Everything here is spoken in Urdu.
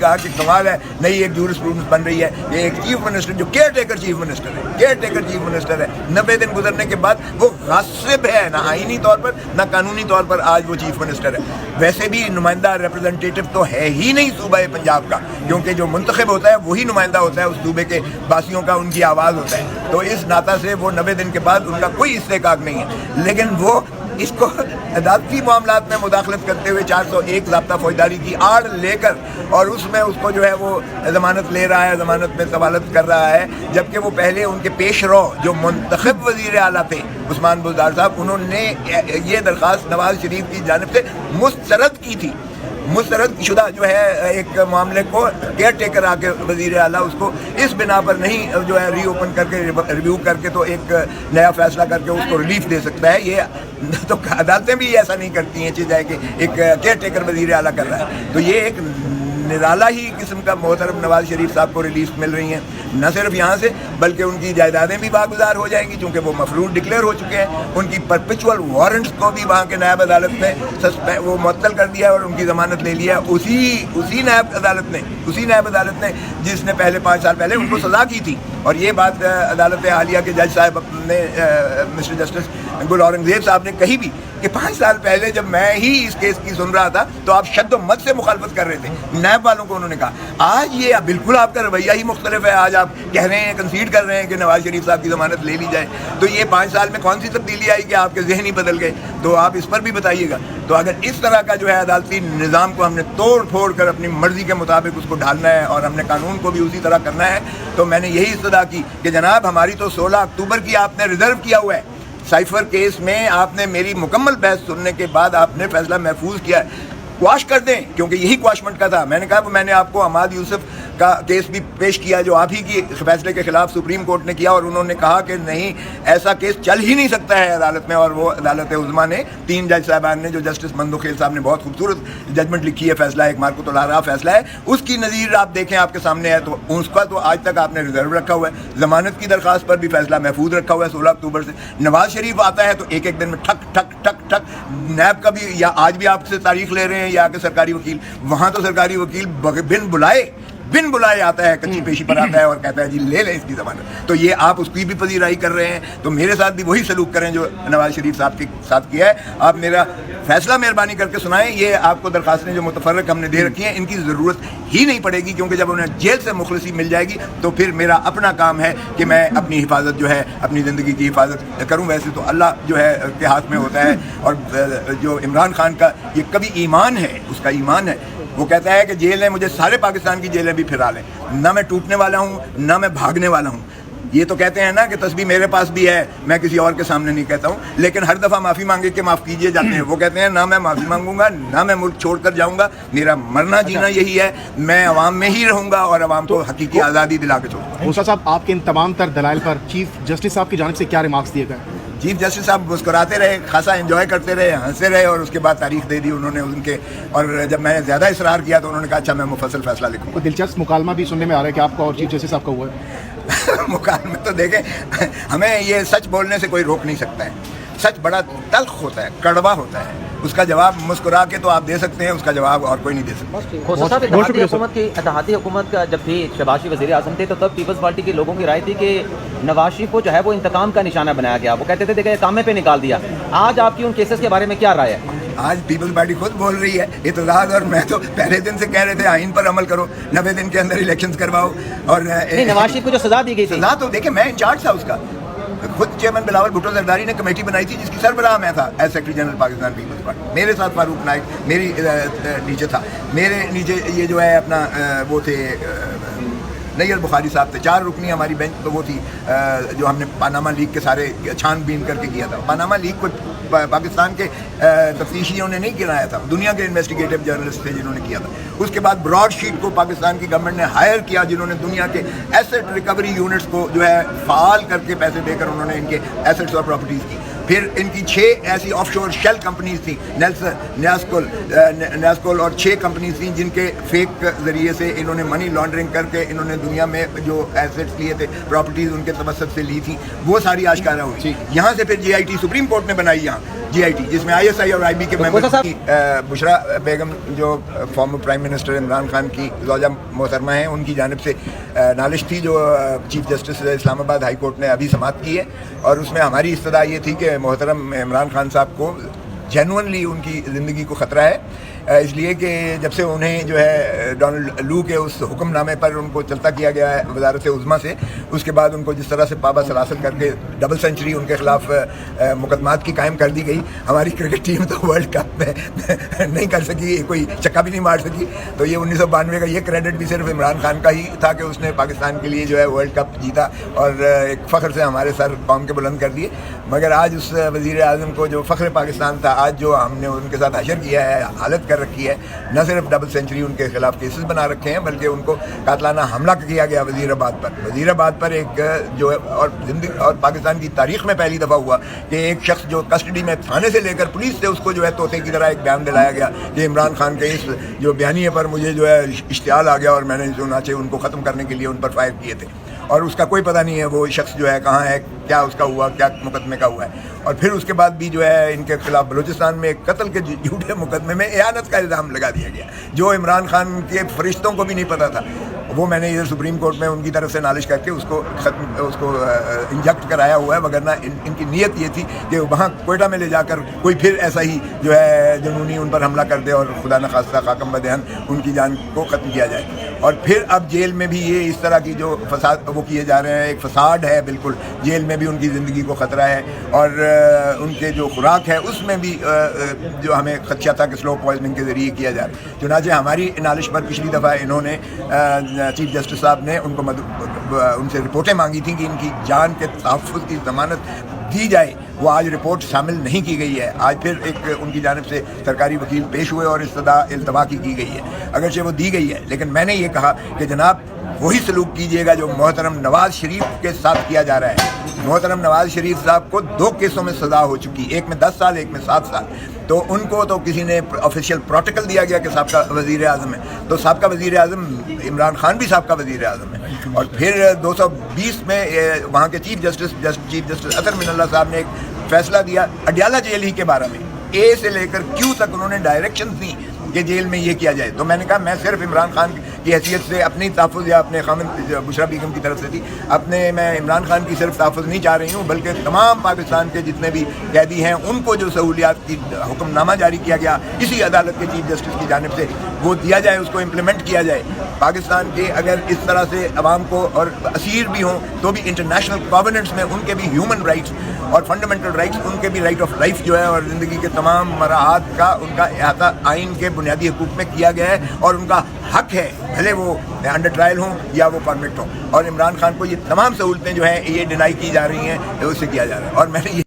کہا کہ کمال ہے, نئی ایک جورسپروڈنس بن رہی ہے, یہ ایک چیف منسٹر جو کیئر ٹیکر چیف منسٹر ہے, کیئر ٹیکر چیف منسٹر ہے, 90 دن گزرنے کے بعد وہ غاصب ہے, نہ آئینی طور پر نہ قانونی طور پر آج وہ چیف منسٹر ہے. ویسے بھی نمائندہ ریپرزنٹیٹو تو ہے ہی نہیں صوبہ پنجاب کا, کیونکہ جو منتخب ہوتا ہے وہی نمائندہ ہوتا ہے اس صوبے کے باسیوں کا, ان کی آواز ہوتا ہے. تو اس ناطہ سے وہ 90 دن کے بعد ان کا کوئی استحقاق نہیں ہے. لیکن وہ اس کو عدالتی معاملات میں مداخلت کرتے ہوئے 401 ضابطہ فوجداری کی آڑ لے کر, اور اس میں اس کو جو ہے وہ ضمانت لے رہا ہے, ضمانت میں سوالت کر رہا ہے, جبکہ وہ پہلے ان کے پیش رو جو منتخب وزیر اعلیٰ تھے عثمان بزدار صاحب, انہوں نے یہ درخواست نواز شریف کی جانب سے مسترد کی تھی. مسترد شدہ جو ہے ایک معاملے کو کیئر ٹیکر آ کے وزیر اعلیٰ اس کو اس بنا پر نہیں جو ہے ری اوپن کر کے ریویو کر کے تو ایک نیا فیصلہ کر کے اس کو ریلیف دے سکتا ہے. یہ تو عدالتیں بھی ایسا نہیں کرتی ہیں چیز ہے کہ ایک کیئر ٹیکر وزیر اعلیٰ کر رہا ہے. تو یہ ایک نرالا ہی قسم کا محترم نواز شریف صاحب کو ریلیف مل رہی ہیں, نہ صرف یہاں سے بلکہ ان کی جائیدادیں بھی باگزار ہو جائیں گی چونکہ وہ مفروض ڈکلیئر ہو چکے ہیں. ان کی پرپیچول وارنٹس کو بھی وہاں کے نائب عدالت نے وہ معطل کر دیا اور ان کی ضمانت لے لیا اسی نائب عدالت نے جس نے پہلے 5 سال پہلے ان کو سزا کی تھی. اور یہ بات عدالت عالیہ کے جج صاحب نے مسٹر جسٹس گل اورنگزیب صاحب نے کہی بھی کہ 5 سال پہلے جب میں ہی اس کیس کی سن رہا تھا تو آپ شد و مد سے مخالفت کر رہے تھے. نیب والوں کو انہوں نے کہا آج یہ بالکل آپ کا رویہ ہی مختلف ہے. آج آپ کہہ رہے ہیں, کنسیڈ کر رہے ہیں کہ نواز شریف صاحب کی ضمانت لے لی جائے. تو یہ 5 سال میں کون سی تبدیلی آئی کہ آپ کے ذہن ہی بدل گئے؟ تو آپ اس پر بھی بتائیے گا. تو اگر اس طرح کا جو ہے عدالتی نظام کو ہم نے توڑ پھوڑ کر اپنی مرضی کے مطابق اس کو ڈھالنا ہے اور ہم نے قانون کو بھی اسی طرح کرنا ہے, تو میں نے یہی استدعا کی کہ جناب ہماری تو 16 اکتوبر کی آپ نے ریزرو کیا ہوا ہے. سائفر کیس میں آپ نے میری مکمل بحث سننے کے بعد آپ نے فیصلہ محفوظ کیا ہے, کواش کر دیں, کیونکہ یہی کواشمنٹ کا تھا. میں نے کہا میں نے آپ کو عماد یوسف کا کیس بھی پیش کیا جو آپ ہی کی فیصلے کے خلاف سپریم کورٹ نے کیا, اور انہوں نے کہا کہ نہیں ایسا کیس چل ہی نہیں سکتا ہے عدالت میں. اور وہ عدالت عظمیٰ نے 3 جج صاحبان نے, جو جسٹس مندوخیل صاحب نے بہت خوبصورت ججمنٹ لکھی ہے, فیصلہ ایک مارکو طلارا فیصلہ ہے, اس کی نظیر آپ دیکھیں آپ کے سامنے ہے. تو اس کا تو آج تک آپ نے ریزرو رکھا ہوا ہے. ضمانت کی درخواست پر بھی فیصلہ محفوظ رکھا ہوا ہے 16 اکتوبر سے. نواز شریف آتا ہے تو ایک دن میں ٹھک ٹھک ٹھک ٹھک نیب کا بھی, یا آج بھی آپ سے تاریخ لے رہے ہیں یا کہ سرکاری وکیل, وہاں تو سرکاری وکیل بن بلائے آتا ہے, کچی پیشی پر آتا ہے اور کہتا ہے جی لے لیں اس کی ضمانت. تو یہ آپ اس کی بھی پذیرائی کر رہے ہیں, تو میرے ساتھ بھی وہی سلوک کریں جو نواز شریف صاحب کے ساتھ کیا ہے. آپ میرا فیصلہ مہربانی کر کے سنائیں. یہ آپ کو درخواستیں جو متفرق ہم نے دے رکھی ہیں ان کی ضرورت ہی نہیں پڑے گی, کیونکہ جب انہیں جیل سے مخلصی مل جائے گی تو پھر میرا اپنا کام ہے کہ میں اپنی حفاظت جو ہے اپنی زندگی کی حفاظت کروں. ویسے تو اللہ جو ہے کے ہاتھ میں ہوتا ہے, اور جو عمران خان کا یہ کبھی ایمان ہے, اس کا ایمان ہے, وہ کہتا ہے کہ جیلیں مجھے سارے پاکستان کی جیلیں بھی پھرا لیں, نہ میں ٹوٹنے والا ہوں نہ میں بھاگنے والا ہوں. یہ تو کہتے ہیں نا کہ تسبیح میرے پاس بھی ہے, میں کسی اور کے سامنے نہیں کہتا ہوں, لیکن ہر دفعہ معافی مانگے کہ معاف کیجیے جاتے ہیں. وہ کہتے ہیں نہ میں معافی مانگوں گا نہ میں ملک چھوڑ کر جاؤں گا, میرا مرنا جینا یہی ہے, میں عوام میں ہی رہوں گا اور عوام کو حقیقی آزادی دلا کے چھوڑوں گا. موسیٰ صاحب, آپ کے ان تمام تر دلائل پر چیف جسٹس صاحب کی جانب سے کیا ریمارکس دیے گئے؟ چیف جسٹس صاحب مسکراتے رہے, خاصا انجوائے کرتے رہے, ہنستے رہے, اور اس کے بعد تاریخ دے دی انہوں نے ان کے. اور جب میں نے زیادہ اصرار کیا تو انہوں نے کہا اچھا میں مفصل فیصلہ لکھوں. کوئی دلچسپ مکالمہ بھی سننے میں آ رہا ہے کہ آپ کا اور چیف جسٹس صاحب کا ہوا ہے؟ مکالمے تو دیکھیں, ہمیں یہ سچ بولنے سے کوئی روک نہیں سکتا ہے. سچ بڑا تلخ ہوتا ہے, کڑوا ہوتا ہے, اس کا جواب مسکرا کے تو آپ دے سکتے ہیں, اس کا جواب اور کوئی نہیں دے سکتا. کھوسہ صاحب, اتحادی حکومت کا جب بھی شہباز شریف وزیر اعظم تھے تو تب پیپلز پارٹی کے لوگوں کی رائے تھی کہ نواز شریف کو جو ہے وہ انتقام کا نشانہ بنایا گیا. وہ کہتے تھے دیکھیں کامے پہ نکال دیا. آج آپ کی ان کیسز کے بارے میں کیا رائے ہے؟ آج پیپلز پارٹی خود بول رہی ہے, اعتراض, اور میں تو پہلے دن سے کہہ رہے تھے آئین پر عمل کرو, 90 دن کے اندر الیکشنز کرواؤ. اور نواز شریف کو جو سزا دی گئی تھی, سزا تو دیکھیں میں انچارج تھا اس کا, خود چیئرمین بلاول بھٹو زرداری نے کمیٹی بنائی تھی جس کی سربراہ میں تھا as secretary general Pakistan Peoples Party. میرے ساتھ فاروق نائک میری نیچے تھا, میرے نیچے یہ جو ہے اپنا وہ تھے نیل بخاری صاحب تھے. 4 رکنی ہماری بینچ تو وہ تھی جو ہم نے پاناما لیگ کے سارے چھان بین کر کے کیا تھا. پاناما لیگ کو پاکستان کے تفتیشیوں نے نہیں گرایا تھا, دنیا کے انویسٹیگیٹو جرنلسٹ تھے جنہوں نے کیا تھا. اس کے بعد براڈ شیٹ کو پاکستان کی گورنمنٹ نے ہائر کیا, جنہوں نے دنیا کے ایسٹ ریکوری یونٹس کو جو ہے فعال کر کے پیسے دے کر انہوں نے ان کے ایسٹس اور پراپرٹیز کی. پھر ان کی 6 ایسی آف شور شیل کمپنیز تھیں، نیاسکول اور 6 کمپنیز تھیں جن کے فیک ذریعے سے انہوں نے منی لانڈرنگ کر کے انہوں نے دنیا میں جو ایسیٹس لیے تھے، پراپرٹیز ان کے توسط سے لی تھیں، وہ ساری آشکارا ہوئی. یہاں سے پھر GIT سپریم کورٹ نے بنائی، یہاں GIT جس میں ISI اور IB کے ممبر. بشرا بیگم جو former prime minister Imran Khan کی زوجہ محترمہ ہیں، ان کی جانب سے نالش تھی جو چیف جسٹس اسلام آباد ہائی کورٹ نے ابھی سماعت کی ہے، اور اس میں ہماری استدعا یہ تھی کہ محترم عمران خان صاحب کو جینوئنلی ان کی زندگی کو خطرہ ہے، اس لیے کہ جب سے انہیں جو ہے ڈونلڈ لو کے اس حکم نامے پر ان کو چلتا کیا گیا ہے وزارت عظمیٰ سے، اس کے بعد ان کو جس طرح سے پابا سلاسل کر کے ڈبل سینچری ان کے خلاف مقدمات کی قائم کر دی گئی. ہماری کرکٹ ٹیم تو ورلڈ کپ میں نہیں کر سکی، کوئی چکا بھی نہیں مار سکی. تو یہ 1992 کا یہ کریڈٹ بھی صرف عمران خان کا ہی تھا کہ اس نے پاکستان کے لیے جو ہے ورلڈ کپ جیتا اور ایک فخر سے ہمارے سر قوم کے بلند کر دیے. مگر آج اس وزیر اعظم کو جو فخر پاکستان تھا، آج جو ہم نے ان کے ساتھ حشر کیا ہے، حالت کر رکھی ہے، نہ صرف ڈبل سینچری ان کے خلاف کیسز بنا رکھے ہیں بلکہ ان کو قاتلانہ حملہ کیا گیا وزیر آباد پر ایک جو ہے، اور زندگی اور پاکستان کی تاریخ میں پہلی دفعہ ہوا کہ ایک شخص جو کسٹڈی میں تھانے سے لے کر پولیس سے اس کو جو ہے طوطے کی طرح ایک بیان دلایا گیا کہ عمران خان کے اس جو بیانیے پر مجھے جو ہے اشتعال آ گیا اور میں نے چنانچہ ان کو ختم کرنے کے لیے ان پر فائر کیے تھے، اور اس کا کوئی پتہ نہیں ہے وہ شخص جو ہے کہاں ہے، کیا اس کا ہوا، کیا مقدمے کا ہوا ہے. اور پھر اس کے بعد بھی جو ہے ان کے خلاف بلوچستان میں ایک قتل کے جھوٹے مقدمے میں اعانت کا الزام لگا دیا گیا جو عمران خان کے فرشتوں کو بھی نہیں پتہ تھا. وہ میں نے ادھر سپریم کورٹ میں ان کی طرف سے نالش کر کے اس کو انجیکٹ کرایا ہوا ہے، وگرنہ ان کی نیت یہ تھی کہ وہاں کوئٹہ میں لے جا کر کوئی پھر ایسا ہی جو ہے جنونی ان پر حملہ کر دے اور خدا نخواستہ خاکم بدہن ان کی جان کو ختم کیا جائے. اور پھر اب جیل میں بھی یہ اس طرح کی جو فساد وہ کیے جا رہے ہیں، ایک فساد ہے بالکل، جیل میں بھی ان کی زندگی کو خطرہ ہے، اور ان کے جو خوراک ہے اس میں بھی جو ہمیں خدشہ تھا کہ سلو پوائزننگ کے ذریعے کیا جائے. چنانچہ ہماری نالش پر پچھلی دفعہ انہوں نے چیف جسٹس صاحب نے ان کو ان سے رپورٹیں مانگی تھیں کہ ان کی جان کے تحفظ کی ضمانت دی جائے، وہ آج رپورٹ شامل نہیں کی گئی ہے. آج پھر ایک ان کی جانب سے سرکاری وکیل پیش ہوئے اور التوا کی گئی ہے، اگرچہ وہ دی گئی ہے، لیکن میں نے یہ کہا کہ جناب وہی سلوک کیجیے گا جو محترم نواز شریف کے ساتھ کیا جا رہا ہے. محترم نواز شریف صاحب کو 2 کیسوں میں سزا ہو چکی، ایک میں 10 سال، ایک میں 7 سال. تو ان کو تو کسی نے آفیشیل پروٹوکول دیا گیا کہ سابقہ وزیر اعظم ہے، تو سابقہ وزیر اعظم عمران خان بھی سابقہ وزیر اعظم ہے. اور پھر 220 میں وہاں کے چیف جسٹس اطہر من اللہ صاحب نے ایک فیصلہ دیا اڈیالہ جیل ہی کے بارے میں، اے سے لے کر کیو تک انہوں نے ڈائریکشن دی کہ جیل میں یہ کیا جائے. تو میں نے کہا میں صرف عمران خان کی حیثیت سے اپنی تحفظ یا اپنے خامد بشرا بیگم کی طرف سے تھی، میں عمران خان کی صرف تحفظ نہیں چاہ رہی ہوں بلکہ تمام پاکستان کے جتنے بھی قیدی ہیں ان کو جو سہولیات کی حکم نامہ جاری کیا گیا اسی عدالت کے چیف جسٹس کی جانب سے وہ دیا جائے، اس کو امپلیمنٹ کیا جائے. پاکستان کے اگر اس طرح سے عوام کو اور اسیر بھی ہوں تو بھی انٹرنیشنل کووننٹس میں ان کے بھی ہیومن رائٹس اور فنڈامنٹل رائٹس، ان کے بھی رائٹ آف لائف جو ہے اور زندگی کے تمام مراحات کا ان کا احاطہ آئین کے بنیادی حقوق میں کیا گیا ہے، اور ان کا حق ہے بھلے وہ انڈر ٹرائل ہوں یا وہ کنوکٹ ہوں. اور عمران خان کو یہ تمام سہولتیں جو ہیں یہ ڈینائی کی جا رہی ہیں، اسے کیا جا رہا ہے. اور میں نے یہ